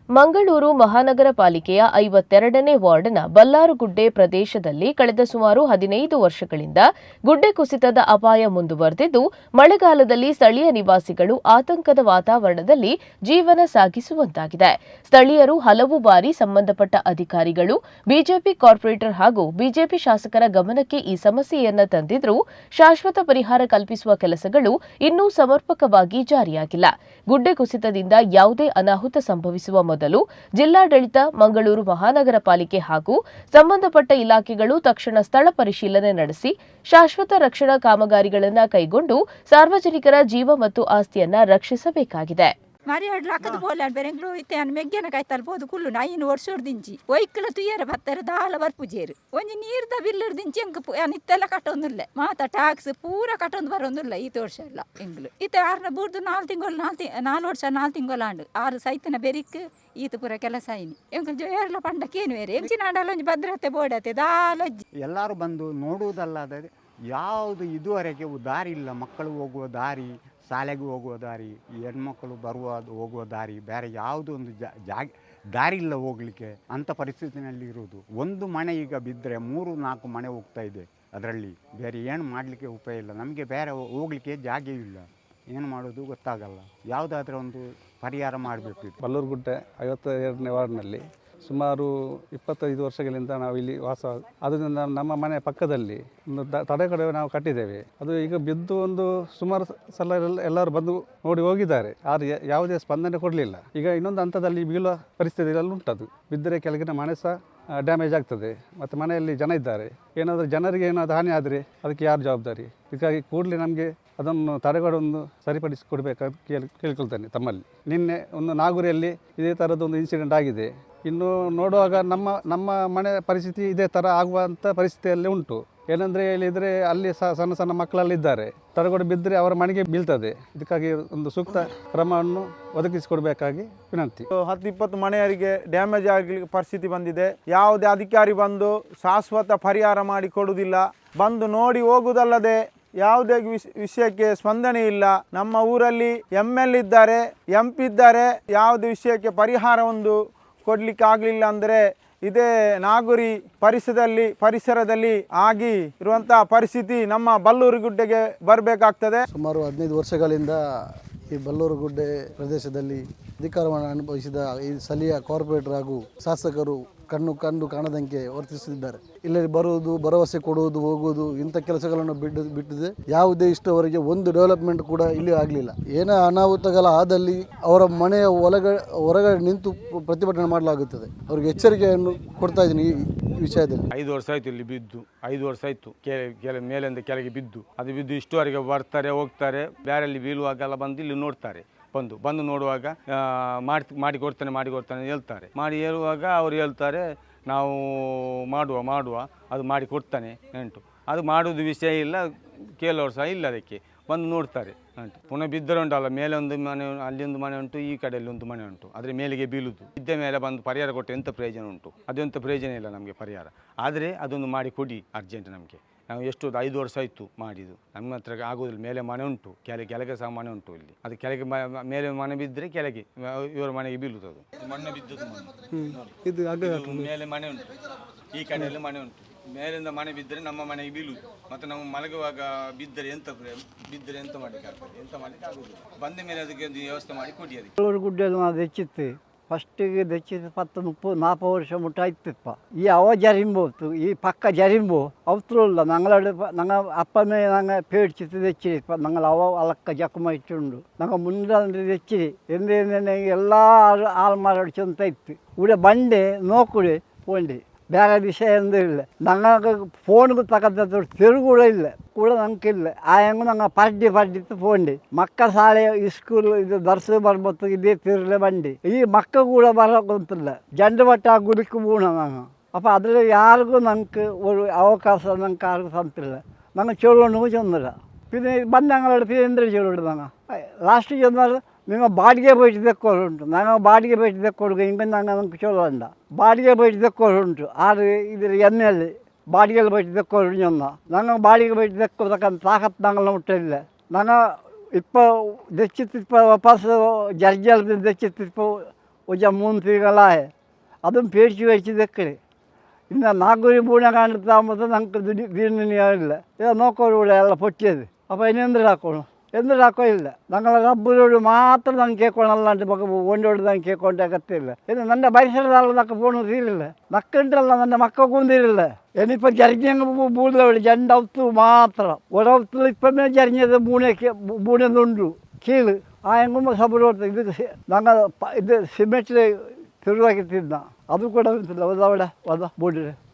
ಮಂಗಳೂರು ಮಹಾನಗರ ಪಾಲಿಕೆಯ 52ನೇ ವಾರ್ಡ್ನ ಬಲ್ಲಾರುಗುಡ್ಡೆ ಪ್ರದೇಶದಲ್ಲಿ ಕಳೆದ ಸುಮಾರು 15 ವರ್ಷಗಳಿಂದ ಗುಡ್ಡೆ ಕುಸಿತದ ಅಪಾಯ ಮುಂದುವರೆದಿದ್ದು, ಮಳೆಗಾಲದಲ್ಲಿ ಸ್ಥಳೀಯ ನಿವಾಸಿಗಳು ಆತಂಕದ ವಾತಾವರಣದಲ್ಲಿ ಜೀವನ ಸಾಗಿಸುವಂತಾಗಿದೆ. ಸ್ಥಳೀಯರು ಹಲವು ಬಾರಿ ಸಂಬಂಧಪಟ್ಟ ಅಧಿಕಾರಿಗಳು, ಬಿಜೆಪಿ ಕಾರ್ಪೊರೇಟರ್ ಹಾಗೂ ಬಿಜೆಪಿ ಶಾಸಕರ ಗಮನಕ್ಕೆ ಈ ಸಮಸ್ಯೆಯನ್ನು ತಂದಿದ್ದರೂ ಶಾಶ್ವತ ಪರಿಹಾರ ಕಲ್ಪಿಸುವ ಕೆಲಸಗಳು ಇನ್ನೂ ಸಮರ್ಪಕವಾಗಿ ಜಾರಿಯಾಗಿಲ್ಲ. ಗುಡ್ಡೆ ಕುಸಿತದಿಂದ ಯಾವುದೇ ಅನಾಹುತ ಸಂಭವಿಸುವ ಮೊದಲು ಜಿಲ್ಲಾಡಳಿತ, ಮಂಗಳೂರು ಮಹಾನಗರ ಪಾಲಿಕೆ ಹಾಗೂ ಸಂಬಂಧಪಟ್ಟ ಇಲಾಖೆಗಳು ತಕ್ಷಣ ಸ್ಥಳ ಪರಿಶೀಲನೆ ನಡೆಸಿ ಶಾಶ್ವತ ರಕ್ಷಣಾ ಕಾಮಗಾರಿಗಳನ್ನು ಕೈಗೊಂಡು ಸಾರ್ವಜನಿಕರ ಜೀವ ಮತ್ತು ಆಸ್ತಿಯನ್ನು ರಕ್ಷಿಸಬೇಕಾಗಿದೆ. ಮಾರಿ ಹಡ್ಲಾಕದ ಬೋಲಾನ್ ಬೆರೆಂಗ್ಳು ಇತ್ತೆ ಮೆಗ್ಗೆನ ಕಾಯ್ತಲ್ಬೋದು ಕುಲ್ಲು ಐನು ವರ್ಷೋರ್ದಿಂಚಿ ಒಯ್ಕಲ ತುಯ್ಯರ ಬತ್ತರ ದಾಲ ಬರ್ಪುಜೇರು ಒಂಜಿ ನೀರ್ದ ಬಿಲ್ಲರ್ದಿಂಚಿ ಎಂಕ್ ನಿತ್ತೆಲ್ಲ ಕಟ್ಟೊಂದುಲ್ಲೆ ಮಾತ ಟ್ಯಾಕ್ಸ್ ಪೂರ ಕಟ್ಟೊಂದು ಬರೋಂದುಲ್ಲ ಈತ ವರ್ಷ ಎಲ್ಲ ಎಂಗ್ಲು ಇತ್ತೆ ಆರ್ನ ಬೂರ್ದು 4 ತಿಂಗಳು 4 ವರ್ಷ 4 ತಿಂಗಳಾಂಡು 6 ಸೈತನ ಬೆರಿಕ್ ಈತ ಪೂರ ಕೆಲಸ ಐನಿ ಎಂಕ್ ಜೋಯರ್ಲ ಪಂಡಕ್ಕೇನು ಬೇರೆ ಎಂಚಿನಾಡಲ್ಲ ಒಂಜಿ ಭದ್ರತೆ ಬೋಡತೆ ದಾಲಜ್ಜಿ ಎಲ್ಲರೂ ಬಂದು ನೋಡುವುದಲ್ಲದೆ ಯಾವುದು ಇದುವರೆಗೆ ದಾರಿ ಇಲ್ಲ. ಮಕ್ಕಳು ಹೋಗುವ ದಾರಿ, ಶಾಲೆಗೆ ಹೋಗುವ ದಾರಿ, ಹೆಣ್ಮಕ್ಕಳು ಹೋಗುವ ದಾರಿ, ಬೇರೆ ಯಾವುದೋ ಒಂದು ದಾರಿ ಇಲ್ಲ ಹೋಗಲಿಕ್ಕೆ. ಅಂಥ ಪರಿಸ್ಥಿತಿನಲ್ಲಿ ಇರುವುದು. ಒಂದು ಮನೆ ಈಗ ಬಿದ್ದರೆ 3-4 ಮನೆ ಹೋಗ್ತಾ ಇದೆ. ಅದರಲ್ಲಿ ಬೇರೆ ಏನು ಮಾಡಲಿಕ್ಕೆ ಉಪಾಯ ಇಲ್ಲ. ನಮಗೆ ಬೇರೆ ಹೋಗಲಿಕ್ಕೆ ಜಾಗ ಇಲ್ಲ. ಏನು ಮಾಡೋದು ಗೊತ್ತಾಗಲ್ಲ. ಯಾವುದಾದ್ರೂ ಒಂದು ಪರಿಹಾರ ಮಾಡಬೇಕು. ಬಲ್ಲೂರುಗುಡ್ಡೆ 52ನೇ ವಾರ್ಡ್ನಲ್ಲಿ ಸುಮಾರು 25 ವರ್ಷಗಳಿಂದ ನಾವು ಇಲ್ಲಿ ವಾಸ. ಅದರಿಂದ ನಮ್ಮ ಮನೆ ಪಕ್ಕದಲ್ಲಿ ಒಂದು ತಡೆಗೋಡೆ ನಾವು ಕಟ್ಟಿದ್ದೇವೆ. ಅದು ಈಗ ಬಿದ್ದು ಒಂದು ಸುಮಾರು ಸಲ ಎಲ್ಲರೂ ಬಂದು ನೋಡಿ ಹೋಗಿದ್ದಾರೆ. ಆದರೆ ಯಾವುದೇ ಸ್ಪಂದನೆ ಕೊಡಲಿಲ್ಲ. ಈಗ ಇನ್ನೊಂದು ಹಂತದಲ್ಲಿ ಬೀಳುವ ಪರಿಸ್ಥಿತಿಯಲ್ಲಿ ಉಂಟದು. ಬಿದ್ದರೆ ಕೆಳಗಿನ ಮನೆ ಸಹ ಡ್ಯಾಮೇಜ್ ಆಗ್ತದೆ. ಮತ್ತು ಮನೆಯಲ್ಲಿ ಜನ ಇದ್ದಾರೆ. ಏನಾದರೂ ಜನರಿಗೆ ಏನಾದರೂ ಹಾನಿ ಆದರೆ ಅದಕ್ಕೆ ಯಾರು ಜವಾಬ್ದಾರಿ? ಹೀಗಾಗಿ ಕೂಡಲೇ ನಮಗೆ ಅದನ್ನು ತಡೆಗೋಡೊಂದು ಸರಿಪಡಿಸಿ ಕೊಡಬೇಕಂತ ಕೇಳ್ಕೊಳ್ತೇನೆ ತಮ್ಮಲ್ಲಿ. ನಿನ್ನೆ ಒಂದು ನಾಗೂರಿಯಲ್ಲಿ ಇದೇ ಥರದೊಂದು ಇನ್ಸಿಡೆಂಟ್ ಆಗಿದೆ. ಇನ್ನು ನೋಡುವಾಗ ನಮ್ಮ ಮನೆ ಪರಿಸ್ಥಿತಿ ಇದೇ ಥರ ಆಗುವಂಥ ಪರಿಸ್ಥಿತಿಯಲ್ಲಿ ಉಂಟು. ಏನಂದರೆ ಹೇಳಿದರೆ ಅಲ್ಲಿ ಸಣ್ಣ ಸಣ್ಣ ಮಕ್ಕಳಲ್ಲಿದ್ದಾರೆ. ತಡೆಗೋಡೆ ಬಿದ್ದರೆ ಅವರ ಮನೆಗೆ ಬೀಳ್ತದೆ. ಇದಕ್ಕಾಗಿ ಒಂದು ಸೂಕ್ತ ಕ್ರಮವನ್ನು ಒದಗಿಸಿಕೊಡಬೇಕಾಗಿ ವಿನಂತಿ. 10-20 ಮನೆಯವರಿಗೆ ಡ್ಯಾಮೇಜ್ ಆಗಲಿಕ್ಕೆ ಪರಿಸ್ಥಿತಿ ಬಂದಿದೆ. ಯಾವುದೇ ಅಧಿಕಾರಿ ಬಂದು ಶಾಶ್ವತ ಪರಿಹಾರ ಮಾಡಿ ಕೊಡುವುದಿಲ್ಲ. ಬಂದು ನೋಡಿ ಹೋಗುವುದಲ್ಲದೆ ಯಾವುದೇ ವಿಷಯಕ್ಕೆ ಸ್ಪಂದನೆ ಇಲ್ಲ. ನಮ್ಮ ಊರಲ್ಲಿ ML ಇದ್ದಾರೆ, MP ಇದ್ದಾರೆ. ಯಾವುದೇ ವಿಷಯಕ್ಕೆ ಪರಿಹಾರ ಒಂದು ಕೊಡಲಿಕ್ಕೆ ಆಗಲಿಲ್ಲ ಅಂದರೆ ಇದೇ ನಾಗೂರಿ ಪರಿಸರದಲ್ಲಿ ಆಗಿ ಇರುವಂತಹ ಪರಿಸ್ಥಿತಿ ನಮ್ಮ ಬಲ್ಲೂರುಗುಡ್ಡೆಗೆ ಬರಬೇಕಾಗ್ತದೆ. ಸುಮಾರು 15 ವರ್ಷಗಳಿಂದ ಈ ಬಲ್ಲೂರುಗುಡ್ಡೆ ಪ್ರದೇಶದಲ್ಲಿ ಅಧಿಕಾರವನ್ನು ಅನುಭವಿಸಿದ ಈ ಸ್ಥಳೀಯ ಕಾರ್ಪೊರೇಟರ್ ಹಾಗೂ ಶಾಸಕರು ಕಣ್ಣು ಕಾಣದಂತೆ ವರ್ತಿಸುತ್ತಿದ್ದಾರೆ. ಇಲ್ಲಿ ಬರುವುದು, ಭರವಸೆ ಕೊಡುವುದು, ಹೋಗುವುದು, ಇಂಥ ಕೆಲಸಗಳನ್ನು ಬಿಟ್ಟಿದೆ. ಯಾವುದೇ ಇಷ್ಟವರೆಗೆ ಒಂದು ಡೆವಲಪ್ಮೆಂಟ್ ಕೂಡ ಇಲ್ಲಿ ಆಗಲಿಲ್ಲ. ಏನೋ ಅನಾಹುತಗಳ ಆದಲ್ಲಿ ಅವರ ಮನೆಯ ಹೊರಗಡೆ ನಿಂತು ಪ್ರತಿಭಟನೆ ಮಾಡಲಾಗುತ್ತದೆ. ಅವ್ರಿಗೆ ಎಚ್ಚರಿಕೆಯನ್ನು ಕೊಡ್ತಾ ಇದ್ದೀನಿ ಈ ವಿಷಯದಲ್ಲಿ. 5 ವರ್ಷ ಆಯಿತು ಇಲ್ಲಿ ಬಿದ್ದು. 5 ವರ್ಷ ಆಯಿತು ಮೇಲಿಂದ ಕೆಳಗೆ ಬಿದ್ದು. ಅದು ಬಿದ್ದು ಇಷ್ಟುವರೆಗೆ ಬರ್ತಾರೆ, ಹೋಗ್ತಾರೆ. ಬೇರೆಲ್ಲಿ ಬೀಳುವಾಗೆಲ್ಲ ಬಂದು ಇಲ್ಲಿ ನೋಡ್ತಾರೆ. ಬಂದು ನೋಡುವಾಗ ಮಾಡಿಕೊಡ್ತಾನೆ ಹೇಳ್ತಾರೆ. ಮಾಡಿ ಹೇಳುವಾಗ ಅವ್ರು ಹೇಳ್ತಾರೆ ನಾವು ಮಾಡುವ ಅದು ಮಾಡಿ ಕೊಡ್ತಾನೆ ಅಂಟು. ಅದು ಮಾಡೋದು ವಿಷಯ ಇಲ್ಲ, ಕೇಳೋರು ಸಹ ಇಲ್ಲ. ಅದಕ್ಕೆ ಬಂದು ನೋಡ್ತಾರೆ ಅಂಟು. ಪುನಃ ಬಿದ್ದರೆ ಉಂಟಲ್ಲ, ಮೇಲೆ ಒಂದು ಮನೆ, ಅಲ್ಲಿ ಒಂದು ಮನೆ ಉಂಟು, ಈ ಕಡೆಯಲ್ಲಿ ಒಂದು ಮನೆ ಉಂಟು. ಅದರ ಮೇಲೆಗೆ ಬೀಳುವುದು. ಇದ್ದ ಮೇಲೆ ಬಂದು ಪರಿಹಾರ ಕೊಟ್ಟು ಎಂಥ ಪ್ರಯೋಜನ ಉಂಟು? ಅದೆಂಥ ಪ್ರಯೋಜನ ಇಲ್ಲ ನಮಗೆ ಪರಿಹಾರ. ಆದರೆ ಅದೊಂದು ಮಾಡಿ ಕೊಡಿ ಅರ್ಜೆಂಟ್ ನಮಗೆ. ನಾವು ಎಷ್ಟು 5 ವರ್ಷ ಆಯಿತು ಮಾಡಿದ್ದು. ನಮ್ಮ ಹತ್ರ ಆಗೋದಿಲ್ಲ. ಮೇಲೆ ಮನೆ ಉಂಟು, ಕೆಳಗೆ ಸಹ ಮನೆ ಉಂಟು. ಇಲ್ಲಿ ಅದು ಕೆಳಗೆ ಮೇಲೆ ಮನೆ ಬಿದ್ದರೆ ಕೆಳಗೆ ಇವರ ಮನೆಗೆ ಬೀಳುತ್ತದೆ. ಮಣ್ಣು ಬಿದ್ದದ್ದು ಇದು ಮೇಲೆ ಮನೆ ಉಂಟು, ಈ ಕಡೆಯಲ್ಲಿ ಮನೆ ಉಂಟು. ಮೇಲಿಂದ ಮನೆ ಬಿದ್ದರೆ ನಮ್ಮ ಮನೆಗೆ ಬೀಳುವುದು. ಮತ್ತು ನಾವು ಮಲಗುವಾಗ ಬಿದ್ದರೆ ಎಂತ ಮಾಡಲಿಕ್ಕೆ ಆಗೋದಿಲ್ಲ. ಬಂದ ಮೇಲೆ ಅದಕ್ಕೆ ಒಂದು ವ್ಯವಸ್ಥೆ ಮಾಡಿ ಕೊಡಿ. ಅದಕ್ಕೆ ಗುಡ್ಡೆ ಫಸ್ಟಿಗೆ తెచ్చితే 10-30-40 വർഷം മുട്ടായിത്തിപ്പ ഈ ജരിമ്പോത്ത് ഈ പക്ക ജരിമ്പോ അവത്തുള്ള ഞങ്ങൾ അപ്പമേ ഞങ്ങൾ പേടിച്ചിട്ട് തെച്ചിരിപ്പ ഞങ്ങൾ അളക്ക ജക്കമായിട്ടുണ്ട്. ഞങ്ങൾ മുന്നിൽ തെച്ചിരി എന്തെന്നുണ്ടെങ്കിൽ എല്ലാ ആൾമാരോട് ചെന്ന് തയ്ത്ത് ഇവിടെ ಬಂಡೆ ನೋಕುಡೆ പോണ്ടി. ಬೇರೆ ವಿಷಯ ಎಂದೂ ಇಲ್ಲ. ഞങ്ങൾക്ക് ಫೋನ್ಗೂ ತಕ್ಕಂಥದ್ದು ತಿರುವು ಕೂಡ ನಂಗಿಲ್ಲ. ಆ ಹೆಂಗು ನಂಗೆ ಪಡ್ಡಿತ್ತು ಪೋಂಡಿ. ಮಕ್ಕ ಶಾಲೆ ಸ್ಕೂಲ್ ಇದು ದರ್ಸ ಬರ್ಬತ್ತು ಇದೇ ತಿರುಗಲೆ ಬಂಡಿ. ಈ ಮಕ್ಕ ಕೂಡ ಬರೋಕ್ಕಂತಿಲ್ಲ. ಜಂಡು ಬಟ್ಟ ಗುಡಿക്ക് പോകണം ഞങ്ങൾ. അപ്പോൾ അതിൽ ಯಾರಿಗೂ ನಂಗೆ ഒരു അവകാശം ഞങ്ങൾക്ക് ആർക്കും തന്നില്ല. ഞങ്ങൾ ചൊല്ലൊന്നും ചെന്നില്ല. പിന്നെ ಬಂದು ഞങ്ങളുടെ പിന്നെ ചൊല്ലിട്ട് ഞങ്ങൾ ലാസ്റ്റ് ചെന്നാൽ നിങ്ങൾ ಬಾಡಿಗೆ പോയിട്ട് തെക്കോളുണ്ട്. ഞങ്ങൾ ಬಾಡಿಗೆ പോയിട്ട് തെക്കോടുക ഇങ്ങനെ ഞങ്ങൾക്ക് ചൊല്ലണ്ട. ಬಾಡಿಗೆ പോയിട്ട് തെക്കോളുണ്ട്. ആറ് ഇതിൽ ML ಬಾಡಿಗೆಯಲ್ಲಿ പോയിട്ട് തെക്കോളുണ്ട് ചെന്നാൽ ഞങ്ങൾ ಬಾಡಿಗೆ പോയിട്ട് തെക്കോതಕ್ಕಂಥ ತಾಕತ್ತು ഞങ്ങളുടെ മുട്ടില്ല. ഞങ്ങൾ ഇപ്പോൾ തെച്ചിത്തിപ്പോൾ ವಾಪಸ್ ಜರ್ಜಲ್ ತೆಚ್ಚಿತ್ತಿപ്പോൾ ഒജ 3 തികളായ അതും പേടിച്ച് പേടിച്ച് നിൽക്കല് ഇന്ന് നാഗൂരി പൂണ കണ്ടെത്താകുമ്പോൾ ഞങ്ങൾക്ക് വീണില്ല ഇത് നോക്കോടുകൂടെ എല്ലാം പൊട്ടിയത് അപ്പോൾ ഇനി എന്തിനാക്കോ ഇല്ല ഞങ്ങളെ റബ്ബിനോട് മാത്രം ഞങ്ങൾ കേൾക്കണം അല്ലാണ്ട് നമുക്ക് ഓണ്ടോട് ഞങ്ങൾ കേൾക്കൊണ്ടേ കത്തില്ല ഇത് എൻ്റെ പരിസരത്താളുകൾ നക്ക് പോകണം തീരില്ല നക്കുണ്ടല്ല എൻ്റെ മക്കൾക്കും തീരില്ല ഇനിയിപ്പോൾ ചരിഞ്ഞങ്ങ് കൂടുതൽ 2 ഔത്ത് മാത്രം ഒരൗത്തിൽ ഇപ്പം ചരിഞ്ഞത് മൂന്നുണ്ടു കീഴ് ആയെങ്കുമ്പോൾ സബരോട്ട് ഇത് ഞങ്ങൾ ഇത് സിമെൻറ്റിൽ ചെറുതാക്കി തിന്ന അത് കൂടെ അവിടെ വന്ന ബോർഡിൽ